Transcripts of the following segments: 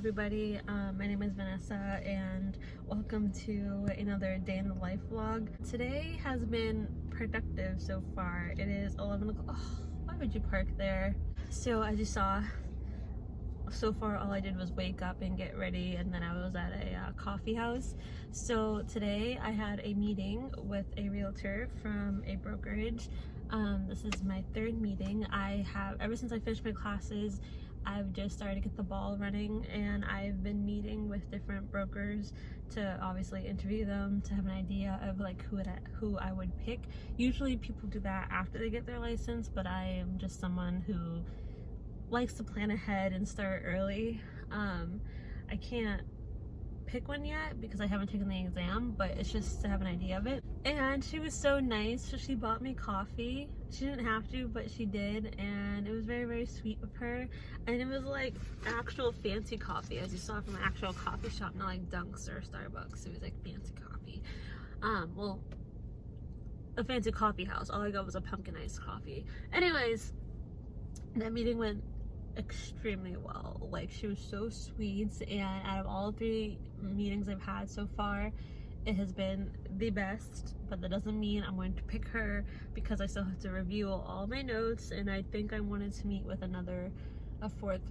everybody. My name is Vanessa and welcome to another day in the life vlog. Today has been productive so far. It is 11 o'clock. Oh, why would you park there? So as you saw, so far all I did was wake up and get ready, and then I was at a coffee house. So today I had a meeting with a realtor from a brokerage. This is my third meeting. Ever since I finished my classes, I've just started to get the ball running, and I've been meeting with different brokers to obviously interview them to have an idea of like who I would pick. Usually people do that after they get their license, but I am just someone who likes to plan ahead and start early. I can't pick one yet because I haven't taken the exam, but it's just to have an idea of it. And she was so nice, so she bought me coffee. She didn't have to, but she did, and it was very, very sweet of her. And it was like actual fancy coffee, as you saw from an actual coffee shop, not like Dunks or Starbucks. It was like fancy coffee. Well, a fancy coffee house. All I got was a pumpkin iced coffee. Anyways, that meeting went extremely well. Like, she was so sweet, and out of all 3 meetings I've had so far, it has been the best. But that doesn't mean I'm going to pick her, because I still have to review all my notes, and I think I wanted to meet with a fourth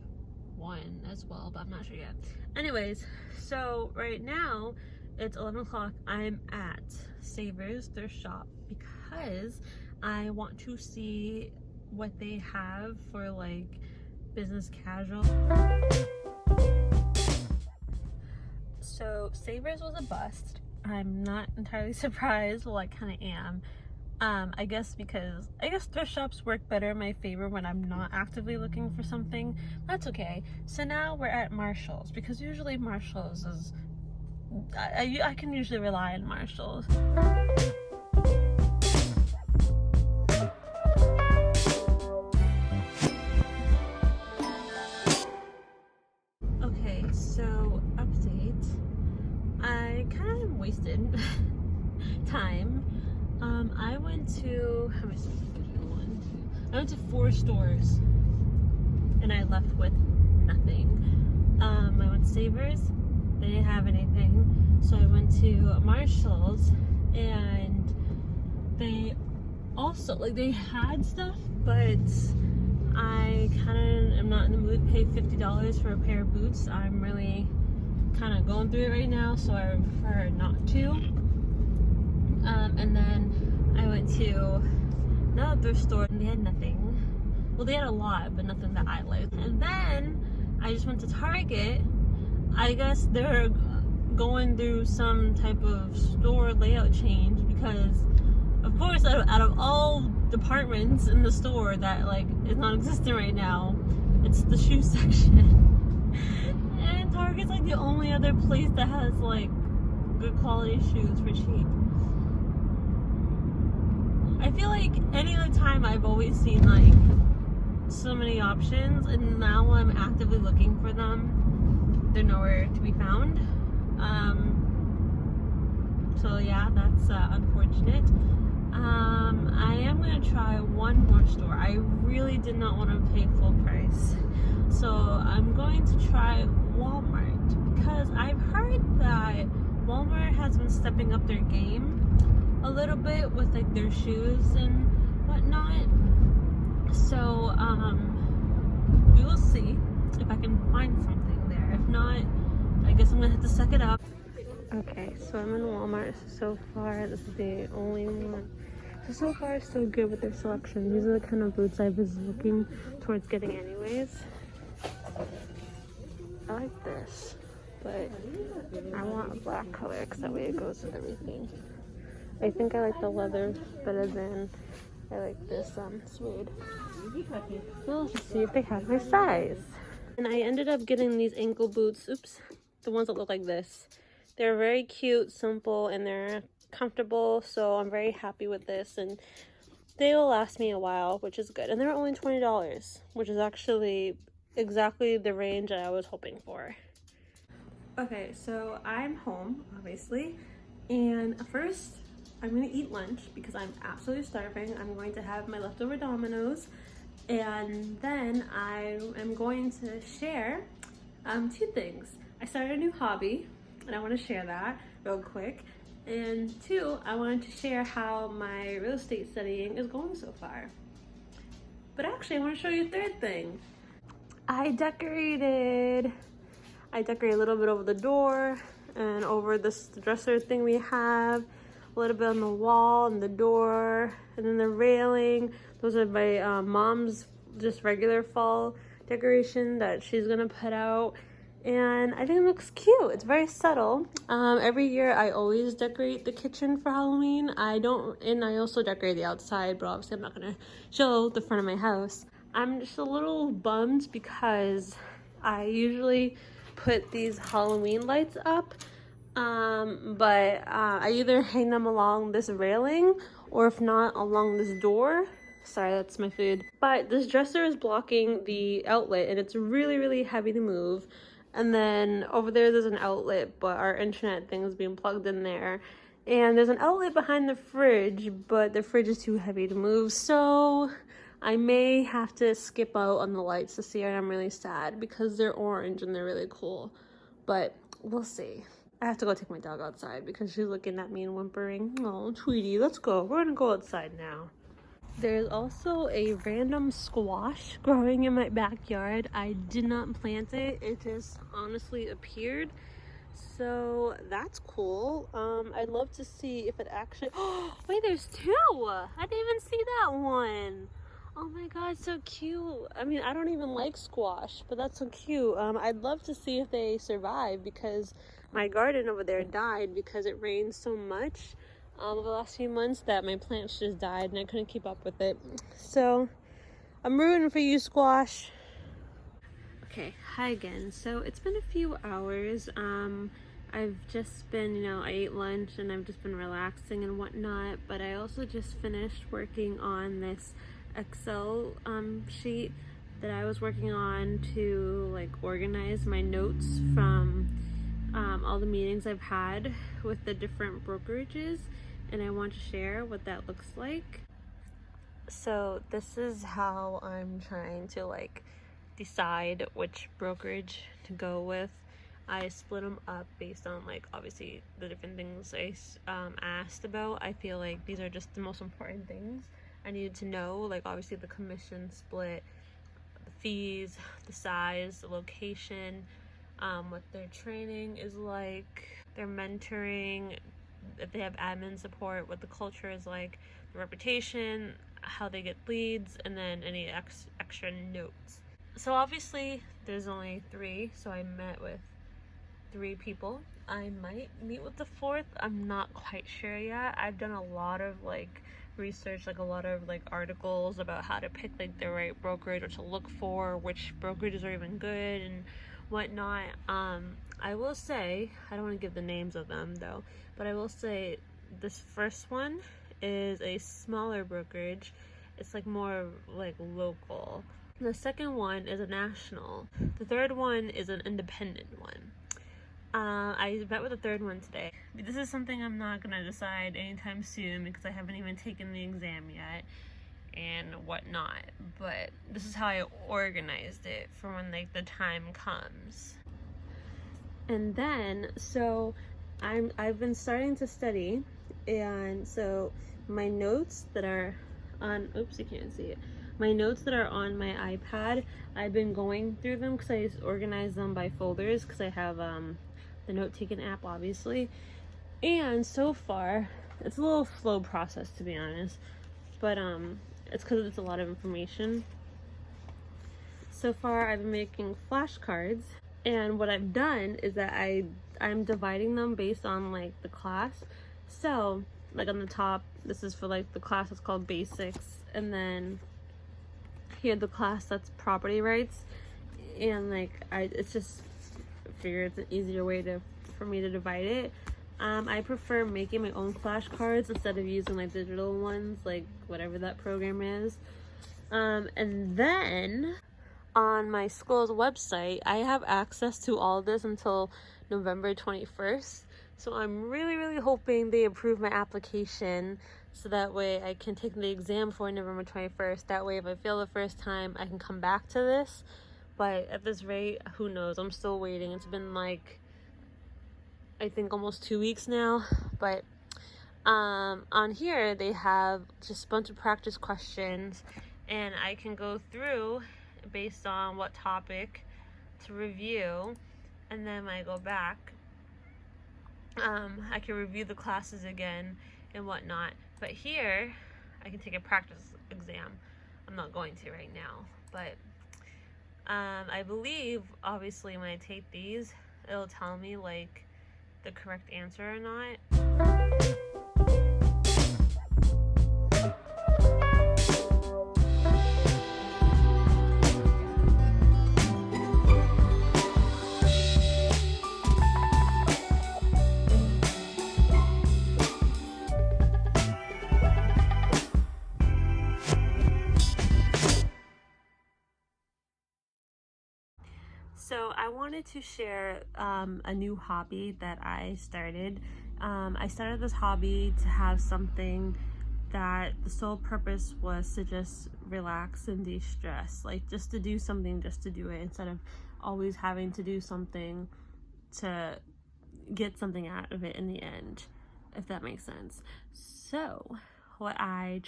one as well, but I'm not sure yet. Anyways, so right now it's 11 o'clock. I'm at Savers, their shop, because I want to see what they have for like business casual. So Savers was a bust. I'm not entirely surprised. Well, I kind of am. I guess thrift shops work better in my favor when I'm not actively looking for something. That's okay. So now we're at Marshall's, because usually Marshall's is I can usually rely on Marshall's. Okay, so update. I kind of wasted time. I went to, how many stores? I went to 4 stores and I left with nothing. I went to Savers, they didn't have anything. So I went to Marshall's, and they also, like, they had stuff, but I kind of am not in the mood to pay $50 for a pair of boots. I'm really kind of going through it right now, so I prefer not to. And then I went to another thrift store, and they had nothing. Well, they had a lot, but nothing that I liked. And then I just went to Target. I guess they're going through some type of store layout change, because of course out of all departments in the store that like is non-existent right now, it's the shoe section. And Target's like the only other place that has like good quality shoes for cheap. I feel like any other time I've always seen like so many options, and now I'm actively looking for them, they're nowhere to be found. So yeah, that's unfortunate. I am gonna try one more store. I really did not want to pay full price, so I'm going to try Walmart, because I've heard that Walmart has been stepping up their game a little bit with like their shoes and whatnot. So we will see if I can find something there. If not, I guess I'm gonna have to suck it up. Okay, so I'm in Walmart. So far, this is the only one. So far, so good with their selection. These are the kind of boots I was looking towards getting anyways. I like this, but I want a black color because that way it goes with everything. I think I like the leather better than I like this suede. Well, let's just see if they have my size. And I ended up getting these ankle boots. Oops, the ones that look like this. They're very cute, simple, and they're comfortable, so I'm very happy with this, and they will last me a while, which is good. And they're only $20, which is actually exactly the range that I was hoping for. Okay, so I'm home, obviously, and first I'm gonna eat lunch because I'm absolutely starving. I'm going to have my leftover Domino's, and then I am going to share Two things. I started a new hobby and I want to share that real quick. And two, I wanted to share how my real estate studying is going so far. But actually, I want to show you a third thing. I decorated a little bit over the door and over this dresser thing we have, a little bit on the wall and the door, and then the railing. Those are my mom's just regular fall decoration that she's gonna put out, and I think it looks cute. It's very subtle. Every year I always decorate the kitchen for Halloween. I also decorate the outside, but obviously I'm not gonna show the front of my house. I'm just a little bummed because I usually put these Halloween lights up, but I either hang them along this railing or if not along this door. Sorry, that's my food. But this dresser is blocking the outlet and it's really, really heavy to move. And then over there's an outlet, but our internet thing is being plugged in there. And there's an outlet behind the fridge, but the fridge is too heavy to move. So I may have to skip out on the lights this year, and I'm really sad because they're orange and they're really cool. But we'll see. I have to go take my dog outside because she's looking at me and whimpering. Oh, Tweety, let's go. We're gonna go outside now. There's also a random squash growing in my backyard. I did not plant it. It just honestly appeared. So that's cool. I'd love to see if it actually... Oh, wait, there's two! I didn't even see that one. Oh my god, so cute. I mean, I don't even like squash, but that's so cute. I'd love to see if they survive because my garden over there died because it rained so much over the last few months that my plants just died and I couldn't keep up with it. So I'm rooting for you, squash. Okay, hi again. So it's been a few hours. I've just been, I ate lunch and I've just been relaxing and whatnot, but I also just finished working on this Excel sheet that I was working on to like organize my notes from all the meetings I've had with the different brokerages, and I want to share what that looks like. So this is how I'm trying to like decide which brokerage to go with. I split them up based on like obviously the different things I asked about. I feel like these are just the most important things I needed to know, like obviously the commission split, the fees, the size, the location, what their training is like, their mentoring, if they have admin support, what the culture is like, the reputation, how they get leads, and then any extra notes. So obviously there's only 3, so I met with 3 people. I might meet with the 4th. I'm not quite sure yet. I've done a lot of like research, like a lot of like articles about how to pick like the right brokerage, what to look for, which brokerages are even good and whatnot. I will say, I don't want to give the names of them though, but I will say this first one is a smaller brokerage. It's like more like local. The second one is a national. The third one is an independent one. I met with the third one today. This is something I'm not gonna decide anytime soon because I haven't even taken the exam yet and whatnot, but this is how I organized it for when like the time comes. And then so I've been starting to study, and so my notes that are on, oops, you can't see it. My notes that are on my iPad, I've been going through them because I organize them by folders because I have the note-taking app obviously, and so far it's a little slow process to be honest, but it's because it's a lot of information. So far I've been making flashcards, and what I've done is that I'm dividing them based on like the class. So like on the top, this is for like the class that's called basics, and then here the class that's property rights, and like it's just figure it's an easier way for me to divide it. I prefer making my own flashcards instead of using like digital ones, like whatever that program is. And then on my school's website, I have access to all of this until November 21st. So I'm really hoping they approve my application so that way I can take the exam for November 21st. That way if I fail the first time, I can come back to this. but at this rate, who knows? I'm still waiting. It's been like, I think almost 2 weeks now. But on here they have just a bunch of practice questions, and I can go through based on what topic to review, and then when I go back, I can review the classes again and whatnot. But here I can take a practice exam. I'm not going to right now, but I believe obviously when I take these, it'll tell me like the correct answer or not. So I wanted to share a new hobby that I started. I started this hobby to have something that the sole purpose was to just relax and de-stress, like just to do something just to do it, instead of always having to do something to get something out of it in the end, if that makes sense. So what I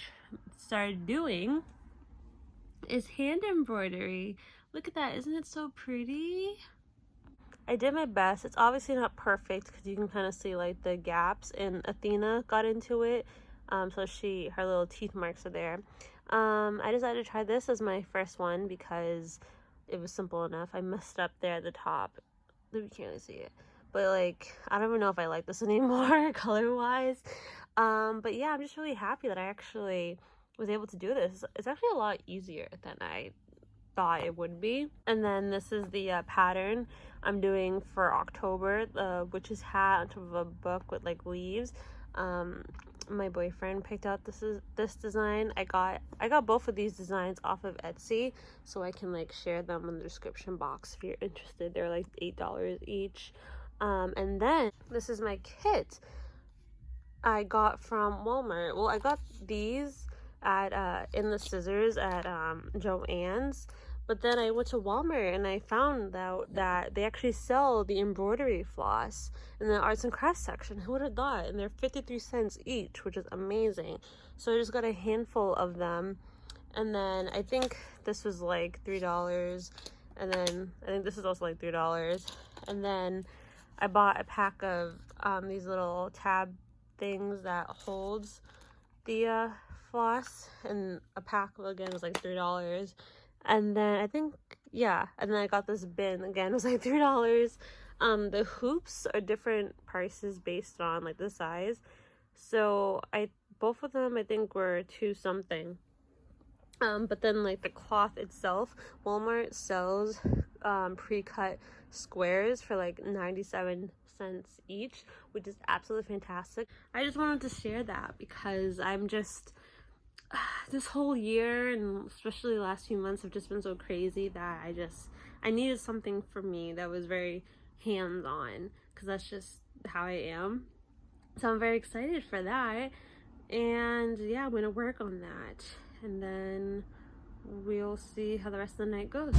started doing is hand embroidery. Look at that, isn't it so pretty? I did my best. It's obviously not perfect because you can kind of see like the gaps, and Athena got into it, so her little teeth marks are there. I decided to try this as my first one because it was simple enough. I messed up there at the top. You can't really see it, but like I don't even know if I like this anymore color wise. But yeah, I'm just really happy that I actually was able to do this. It's actually a lot easier than I thought it would be. And then this is the pattern I'm doing for October, the witch's hat on top of a book with like leaves. My boyfriend picked out this design. I got both of these designs off of Etsy, so I can like share them in the description box if you're interested. They're like $8 each. And then this is my kit I got from Walmart. Well, I got these at in the scissors at Joann's, but then I went to Walmart and I found out that they actually sell the embroidery floss in the arts and crafts section. Who would have thought? And they're 53 cents each, which is amazing. So I just got a handful of them, and then I think this was like $3, and then I think this is also like $3, and then I bought a pack of these little tab things that holds the floss, and a pack again was like $3. And then I think, yeah, and then I got this bin again, it was like $3. The hoops are different prices based on like the size, so both of them I think were $2 something. But then like the cloth itself, Walmart sells pre-cut squares for like 97 cents each, which is absolutely fantastic. I just wanted to share that because I'm just this whole year, and especially the last few months, have just been so crazy that I needed something for me that was very hands-on, because that's just how I am. So I'm very excited for that, and yeah, I'm gonna work on that, and then we'll see how the rest of the night goes.